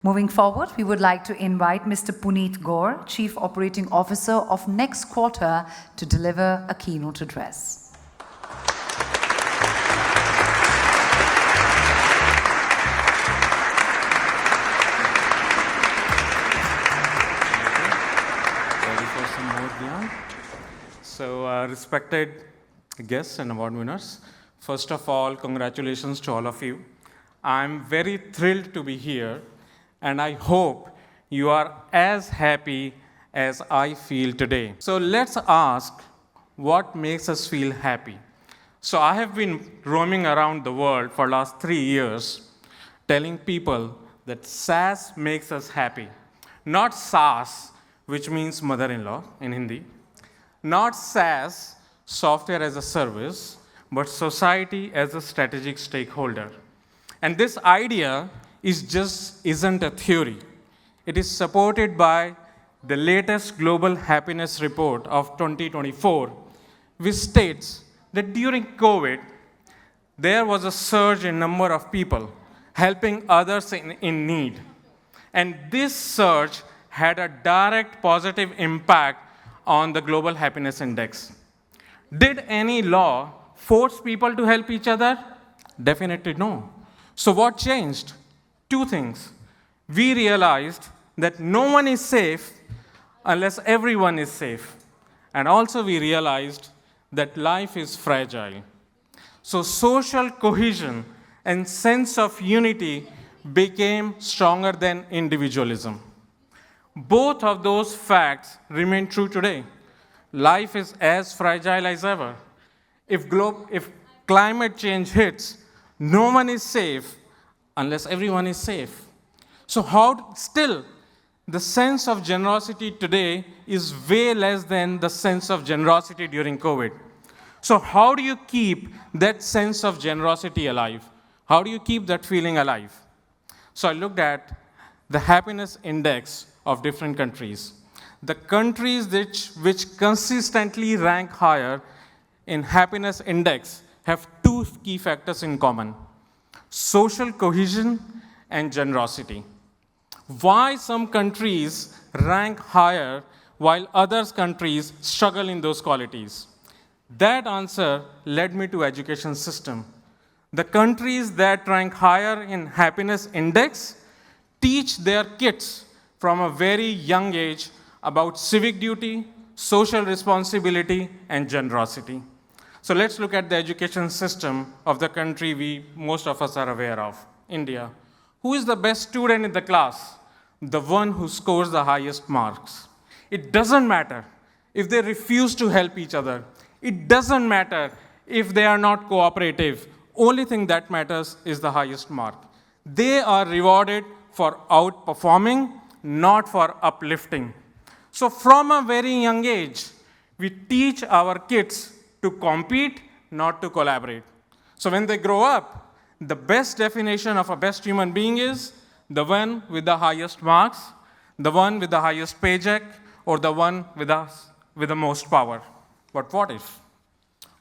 Moving forward, we would like to invite Mr. Puneet Gaur, Chief Operating Officer of Next Quarter, to deliver a keynote address. Ready for some more Gyan? So, respected guests and award winners, first of all, congratulations to all of you. I'm very thrilled to be here, and I hope you are as happy as I feel today. So let's ask, what makes us feel happy? So I have been roaming around the world for last 3 years, telling people that SaaS makes us happy. Not SaaS, which means mother-in-law in Hindi. Not SaaS, software as a service, but society as a strategic stakeholder. And this idea isn't a theory. It is supported by the latest Global Happiness Report of 2024, which states that during COVID, there was a surge in number of people helping others in need. And this surge had a direct positive impact on the Global Happiness Index. Did any law force people to help each other? Definitely no. So what changed? Two things. We realized that no one is safe unless everyone is safe. And also we realized that life is fragile. So social cohesion and sense of unity became stronger than individualism. Both of those facts remain true today. Life is as fragile as ever. If climate change hits, no one is safe unless everyone is safe. So still, the sense of generosity today is way less than the sense of generosity during COVID. So how do you keep that sense of generosity alive? How do you keep that feeling alive? So I looked at the happiness index of different countries. The countries which consistently rank higher in happiness index have two key factors in common: social cohesion and generosity. Why some countries rank higher while other countries struggle in those qualities? That answer led me to education system. The countries that rank higher in happiness index teach their kids from a very young age about civic duty, social responsibility, and generosity. So let's look at the education system of the country most of us are aware of, India. Who is the best student in the class? The one who scores the highest marks. It doesn't matter if they refuse to help each other. It doesn't matter if they are not cooperative. Only thing that matters is the highest mark. They are rewarded for outperforming, not for uplifting. So from a very young age, we teach our kids to compete, not to collaborate. So when they grow up, the best definition of a best human being is the one with the highest marks, the one with the highest paycheck, or the one with the most power. But what if?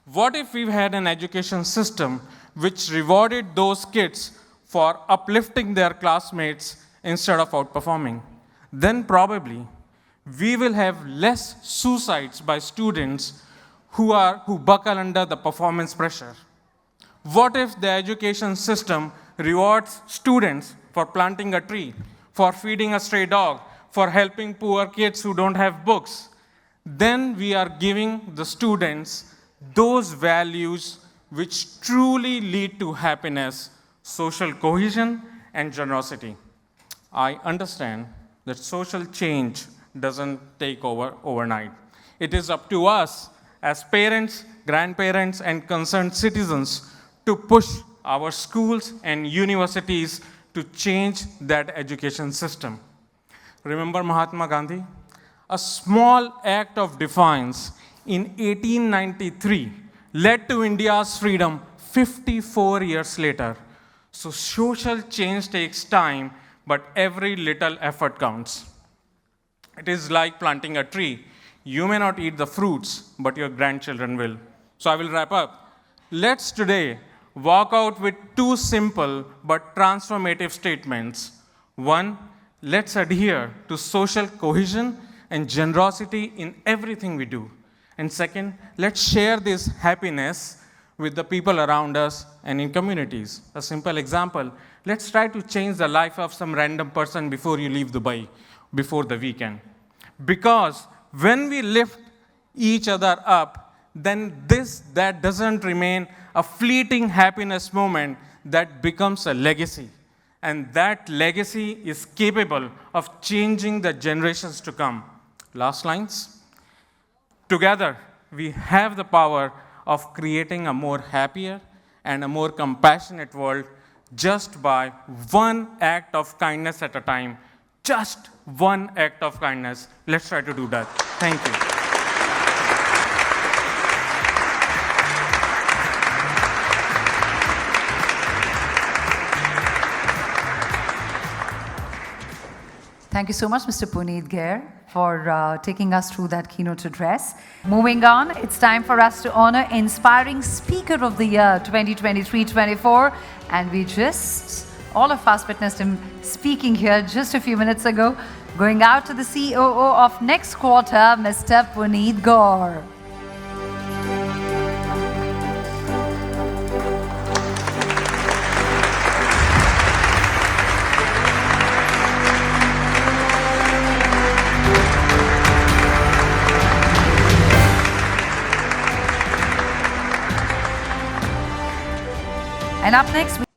What if we had an education system which rewarded those kids for uplifting their classmates instead of outperforming? Then probably we will have less suicides by students who buckle under the performance pressure. What if the education system rewards students for planting a tree, for feeding a stray dog, for helping poor kids who don't have books? Then we are giving the students those values which truly lead to happiness, social cohesion, and generosity. I understand that social change doesn't take over overnight. It is up to us as parents, grandparents, and concerned citizens to push our schools and universities to change that education system. Remember Mahatma Gandhi? A small act of defiance in 1893 led to India's freedom 54 years later. So social change takes time, but every little effort counts. It is like planting a tree. You may not eat the fruits, but your grandchildren will. So I will wrap up. Let's today walk out with two simple but transformative statements. One, let's adhere to social cohesion and generosity in everything we do. And second, let's share this happiness with the people around us and in communities. A simple example, let's try to change the life of some random person before you leave Dubai, before the weekend. Because when we lift each other up, then that doesn't remain a fleeting happiness moment, that becomes a legacy. And that legacy is capable of changing the generations to come. Last lines. Together, we have the power of creating a more happier and a more compassionate world just by one act of kindness at a time. Just one act of kindness. Let's try to do that. Thank you. Thank you so much, Mr. Puneet Gaur, for taking us through that keynote address. Moving on, it's time for us to honor Inspiring Speaker of the Year 2023-24. And all of us witnessed him speaking here just a few minutes ago, going out to the COO of next quarter, Mr. Puneet Gaur. And up next,